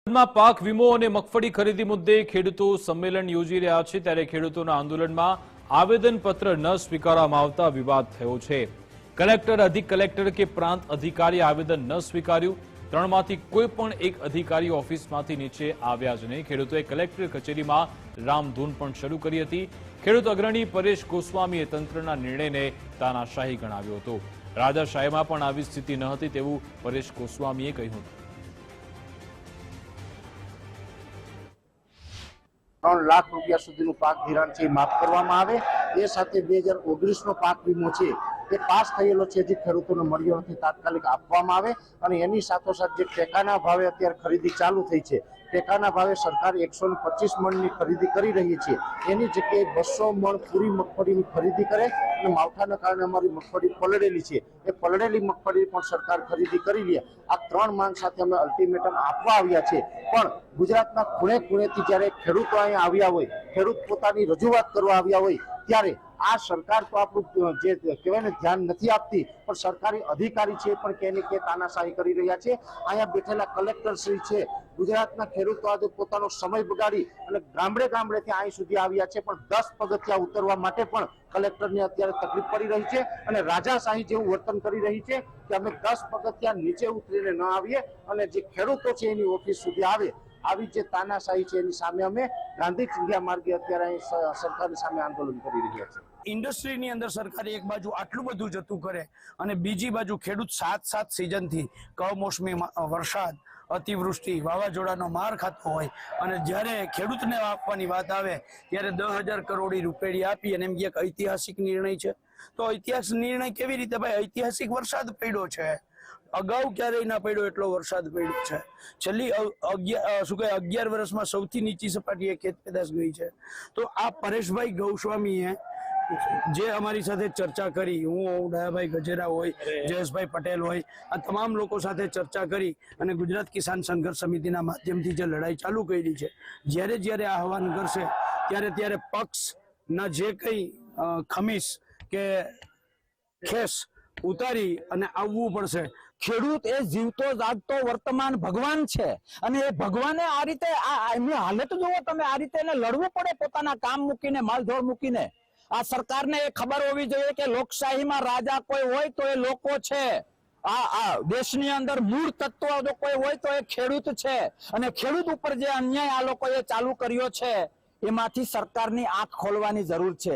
માં પાક વીમો અને મગફળી ખરીદી મુદ્દે ખેડૂતો સંમેલન યોજી રહ્યા છે ત્યારે ખેડૂતોના આંદોલનમાં આવેદનપત્ર ન સ્વીકારવામાં આવતા વિવાદ થયો છે। કલેક્ટર, અધિક કલેક્ટર કે પ્રાંત અધિકારીએ આવેદન ન સ્વીકાર્યું। ત્રણમાંથી કોઈ પણ એક અધિકારી ઓફિસમાંથી નીચે આવ્યા જ નહીં। ખેડૂતોએ કલેક્ટર કચેરીમાં રામધૂન પણ શરૂ કરી હતી। ખેડૂત અગ્રણી પરેશ ગોસ્વામીએ તંત્રના નિર્ણયને તાનાશાહી ગણાવ્યો હતો। રાજાશાહીમાં પણ આવી સ્થિતિ ન હતી તેવું પરેશ ગોસ્વામીએ કહ્યું હતું। 3 લાખ રૂપિયા સુધીનું પાક ધિરાણ છે માફ કરવામાં આવે। એ સાથે 2019નો પાક વીમો છે એ પાસ થયેલો છે, જે ખેડૂતોને મળ્યો નથી, તાત્કાલિક આપવામાં આવે। અને એની સાથોસાથ જે ટેકાના ભાવે અત્યારે ખરીદી ચાલુ થઈ છે, ટેકાના ભાવે સરકાર 125 મણની ખરીદી કરી રહી છે, એની જગ્યાએ 200 મણ પૂરી મગફળીની ખરીદી કરે અને માવઠાના કારણે અમારી મગફળી પલળેલી છે, એ પલળેલી મગફળી પણ સરકાર ખરીદી કરી લે। આ 3 માંગ સાથે અમે અલ્ટિમેટમ આપવા આવ્યા છે। પણ ગુજરાતના ખૂણે ખૂણેથી જ્યારે ખેડૂતો અહીંયા આવ્યા હોય, ખેડૂત પોતાની રજૂઆત કરવા આવ્યા હોય, ત્યારે આ સરકાર તો આપણું જે કહેવાય ને ધ્યાન નથી આપતી, પણ સરકારી અધિકારી છે પણ કેને કે તાનાશાહી કરી રહ્યા છે। અહીંયા બેઠેલા કલેક્ટર શ્રી છે, ગુજરાતના ખેડૂતો આજે પોતાનો સમય બગાડી અને ગામડે ગામડેથી અહીં સુધી આવ્યા છે, પણ 10 પગથિયા ઉતરવા માટે પણ કલેક્ટરને અત્યારે તકલીફ પડી રહી છે અને રાજાશાહી જેવું વર્તન કરી રહી છે કે અમે 10 પગથિયા નીચે ઉતરીને ન આવીએ અને જે ખેડૂતો છે એની ઓફિસ સુધી આવે। આવી જે તાનાશાહી છે એની સામે અમે ગાંધી ચિંધ્યા માર્ગે અત્યારે સરકારની સામે આંદોલન કરી રહ્યા છીએ। ઇન્ડસ્ટ્રીની અંદર સરકારે એક બાજુ આટલું બધું જતું કરે અને બીજી બાજુ ખેડૂત 7 સિઝનથી કમોસમી વરસાદ, અતિવૃષ્ટિ, વાવાઝોડાનો માર ખાતો હોય અને જ્યારે ખેડૂતને આપવાની વાત આવે ત્યારે 10,000 કરોડ રૂપિયા આપી અને એમ કે ઐતિહાસિક નિર્ણય છે। તો ઐતિહાસિક નિર્ણય કેવી રીતે ભાઈ? ઐતિહાસિક વરસાદ પડ્યો છે, અગાઉ ક્યારેય ના પડ્યો એટલો વરસાદ પડ્યો છે। છેલ્લી 11 વર્ષમાં સૌથી નીચી સપાટીએ ખેત પેદાશ ગઈ છે। તો આ પરેશભાઈ ગોસ્વામીએ જે અમારી સાથે ચર્ચા કરી, હું ડાયાભાઈ ગજેરા હોય, જયેશભાઈ પટેલ હોય, આ તમામ લોકો સાથે ચર્ચા કરી અને ગુજરાત કિસાન સંઘર્ષ સમિતિના માધ્યમથી જે લડાઈ ચાલુ કરી છે, જ્યારે આહવાન કરશે ત્યારે પક્ષના જે કંઈ ખમીસ કે ખેસ ઉતારી અને આવવું પડશે। ખેડૂત એ જીવતો જાગતો વર્તમાન ભગવાન છે અને એ ભગવાને આ રીતે એમની હાલત જુઓ તમે, આ રીતે એને લડવું પડે પોતાના કામ મૂકીને, માલઢોર મૂકીને। આ સરકારને એ ખબર હોવી જોઈએ કે લોકશાહીમાં રાજા કોઈ હોય તો એ લોકો છે। આ દેશની અંદર મૂળ તત્વ જો કોઈ હોય તો એ ખેડૂત છે અને ખેડૂત ઉપર જે અન્યાય આ લોકોએ ચાલુ કર્યો છે એમાંથી સરકારની આંખ ખોલવાની જરૂર છે।